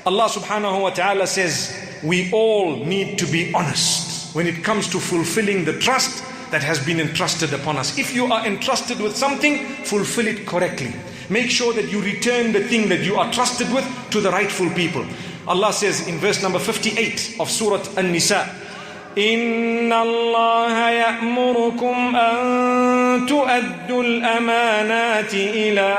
Allah subhanahu wa ta'ala says, we all need to be honest when it comes to fulfilling the trust that has been entrusted upon us. If you are entrusted with something, fulfill it correctly. Make sure that you return the thing that you are trusted with to the rightful people. Allah says in verse number 58 of Surah An-Nisa, إِنَّ اللَّهَ يَأْمُرُكُمْ أَن تُؤَدُّوا الْأَمَانَاتِ إِلَىٰ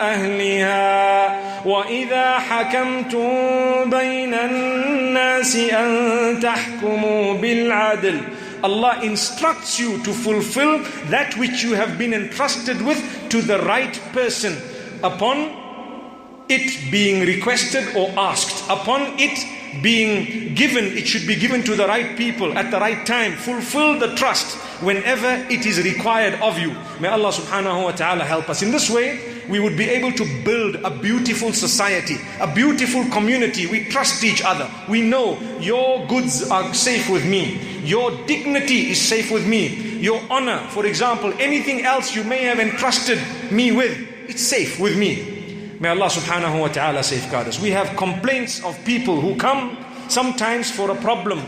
أَهْلِهَا وَإِذَا حَكَمْتُم بَيْنَ النَّاسِ أَن تَحْكُمُوا بِالْعَدْلِ. Allah instructs you to fulfill that which you have been entrusted with to the right person, upon it being requested or asked, upon it being given. It should be given to the right people at the right time. Fulfill the trust whenever it is required of you. May Allah subhanahu wa ta'ala help us. In this way, we would be able to build a beautiful society, a beautiful community. We trust each other. We know your goods are safe with me. Your dignity is safe with me. Your honor, for example, anything else you may have entrusted me with, it's safe with me. May Allah subhanahu wa ta'ala safeguard us. We have complaints of people who come sometimes for a problem,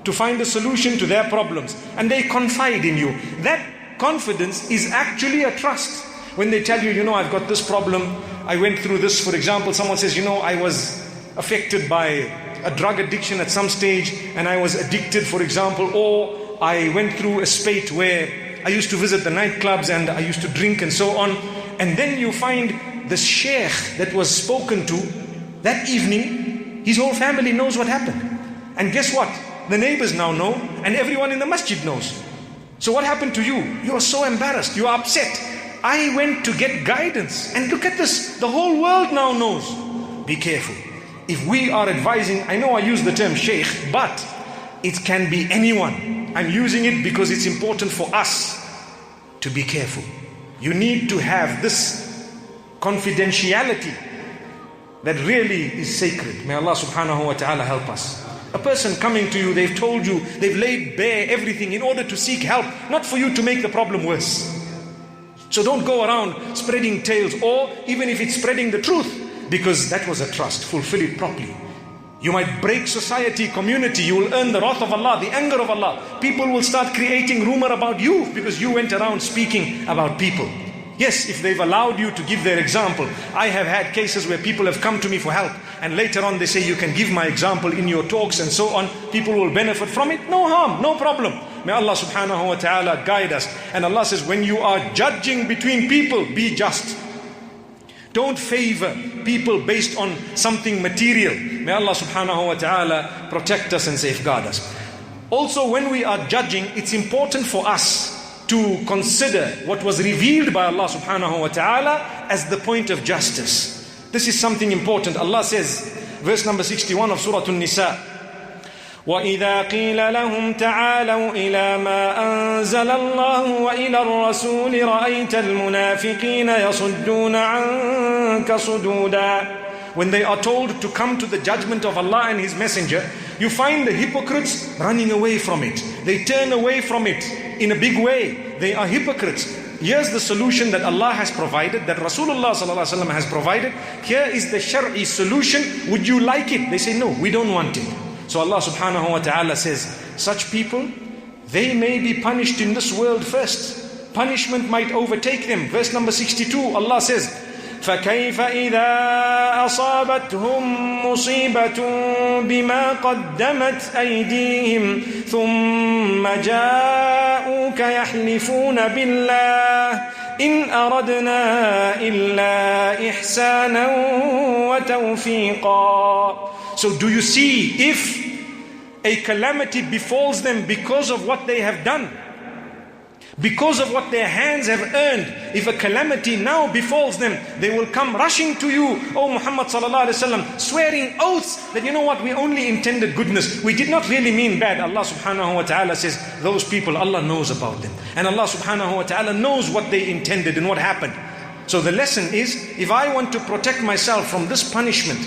to find a solution to their problems, and they confide in you. That confidence is actually a trust. When they tell you, I've got this problem, I went through this. For example, someone says, I was affected by a drug addiction at some stage, and I was addicted, for example, or I went through a spate where I used to visit the nightclubs and I used to drink and so on. And then you find the sheikh that was spoken to that evening, his whole family knows what happened. And guess what? The neighbors now know, and everyone in the masjid knows. So what happened to you? You are so embarrassed, you are upset. I went to get guidance, and look at this, the whole world now knows. Be careful. If we are advising, I know I use the term sheikh, but it can be anyone. I'm using it because it's important for us to be careful. You need to have this confidentiality that really is sacred. May Allah subhanahu wa ta'ala help us. A person coming to you, they've told you, they've laid bare everything in order to seek help, not for you to make the problem worse. So don't go around spreading tales, or even if it's spreading the truth, because that was a trust. Fulfill it properly. You might break society, community, you will earn the wrath of Allah, the anger of Allah. People will start creating rumor about you because you went around speaking about people. Yes, if they've allowed you to give their example. I have had cases where people have come to me for help, and later on they say, you can give my example in your talks and so on. People will benefit from it. No harm, no problem. May Allah subhanahu wa ta'ala guide us. And Allah says, when you are judging between people, be just. Don't favor people based on something material. May Allah subhanahu wa ta'ala protect us and safeguard us. Also, when we are judging, it's important for us to consider what was revealed by Allah subhanahu wa ta'ala as the point of justice. This is something important. Allah says, verse number 61 of Surah An-Nisa, وَإِذَا قِيلَ لَهُمْ تَعَالَوْا إِلَى مَا أَنزَلَ اللَّهُ وَإِلَى الرَّسُولِ رَأَيْتَ الْمُنَافِقِينَ يَصُدُّونَ عَنْكَ صُدُودًا. When they are told to come to the judgment of Allah and His Messenger, you find the hypocrites running away from it. They turn away from it in a big way. They are hypocrites. Here's the solution that Allah has provided, that Rasulullah sallallahu alaihi wasallam has provided. Here is the Shariah solution. Would you like it? They say, no, we don't want it. So Allah subhanahu wa ta'ala says, such people, they may be punished in this world first. Punishment might overtake them. Verse number 62, Allah says, فَكَيْفَ إِذَا أَصَابَتْهُمْ مُصِيبَةٌ بِمَا قَدَّمَتْ أَيْدِيهِمْ ثُمَّ جَاءُوكَ يَحْلِفُونَ بِاللَّهِ إِنْ أَرَدْنَا إِلَّا إِحْسَانًا وَتَوْفِيقًا. So do you see, if a calamity befalls them because of what they have done, because of what their hands have earned, if a calamity now befalls them, they will come rushing to you, O Muhammad sallallahu alaihi wasallam, swearing oaths that, you know what, we only intended goodness. We did not really mean bad. Allah subhanahu wa ta'ala says, those people, Allah knows about them. And Allah subhanahu wa ta'ala knows what they intended and what happened. So the lesson is, if I want to protect myself from this punishment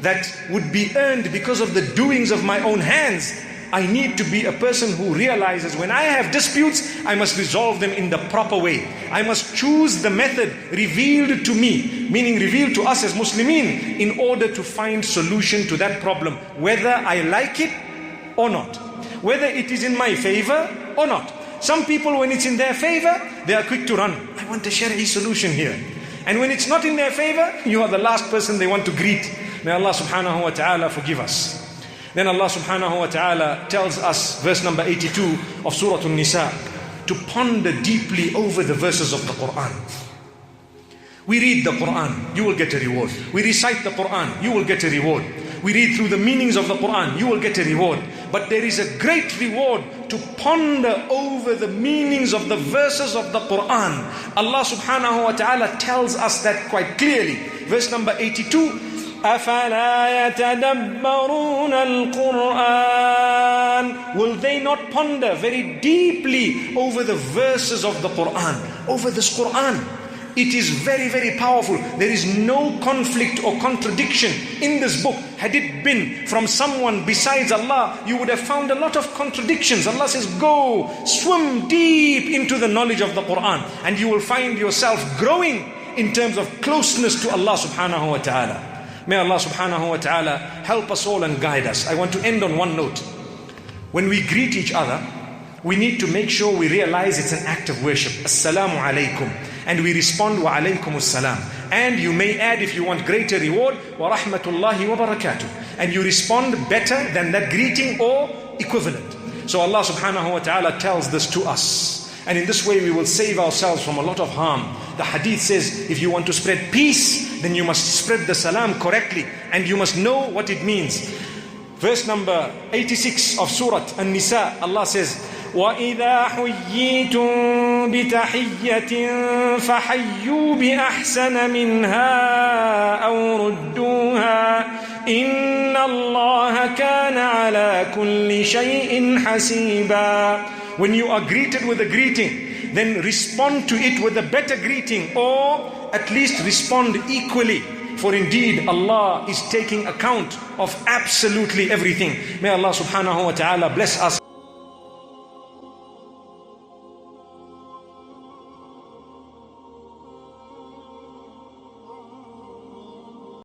that would be earned because of the doings of my own hands, I need to be a person who realizes when I have disputes, I must resolve them in the proper way. I must choose the method revealed to me, meaning revealed to us as Muslimin, in order to find solution to that problem, whether I like it or not, whether it is in my favor or not. Some people, when it's in their favor, they are quick to run. I want a Shariah solution here. And when it's not in their favor, you are the last person they want to greet. May Allah subhanahu wa ta'ala forgive us. Then Allah subhanahu wa ta'ala tells us, verse number 82 of Surah An-Nisa, to ponder deeply over the verses of the Quran. We read the Quran, you will get a reward. We recite the Quran, you will get a reward. We read through the meanings of the Quran, you will get a reward. But there is a great reward to ponder over the meanings of the verses of the Quran. Allah subhanahu wa ta'ala tells us that quite clearly. Verse number 82, أَفَلَا يَتَدَبَّرُونَ الْقُرْآنِ. Will they not ponder very deeply over the verses of the Quran, over this Quran? It is very, very powerful. There is no conflict or contradiction in this book. Had it been from someone besides Allah, you would have found a lot of contradictions. Allah says, go, swim deep into the knowledge of the Quran, and you will find yourself growing in terms of closeness to Allah subhanahu wa ta'ala. May Allah subhanahu wa ta'ala help us all and guide us. I want to end on one note. When we greet each other, we need to make sure we realize it's an act of worship. Assalamu alaikum. And we respond, wa alaikumussalam. And you may add, if you want greater reward, wa rahmatullahi wa barakatuh. And you respond better than that greeting or equivalent. So Allah subhanahu wa ta'ala tells this to us. And in this way we will save ourselves from a lot of harm. The hadith says, if you want to spread peace, then you must spread the salam correctly. And you must know what it means. Verse number 86 of Surah An-Nisa, Allah says, وَإِذَا حُيِّيتُم بِتَحِيَّةٍ فَحَيُّوا بِأَحْسَنَ مِنْهَا أَوْ رُدُّوهَا إِنَّ اللَّهَ كَانَ عَلَى كُلِّ شَيْءٍ حَسِيبًا. When you are greeted with a greeting, then respond to it with a better greeting, or at least respond equally. For indeed Allah is taking account of absolutely everything. May Allah subhanahu wa ta'ala bless us.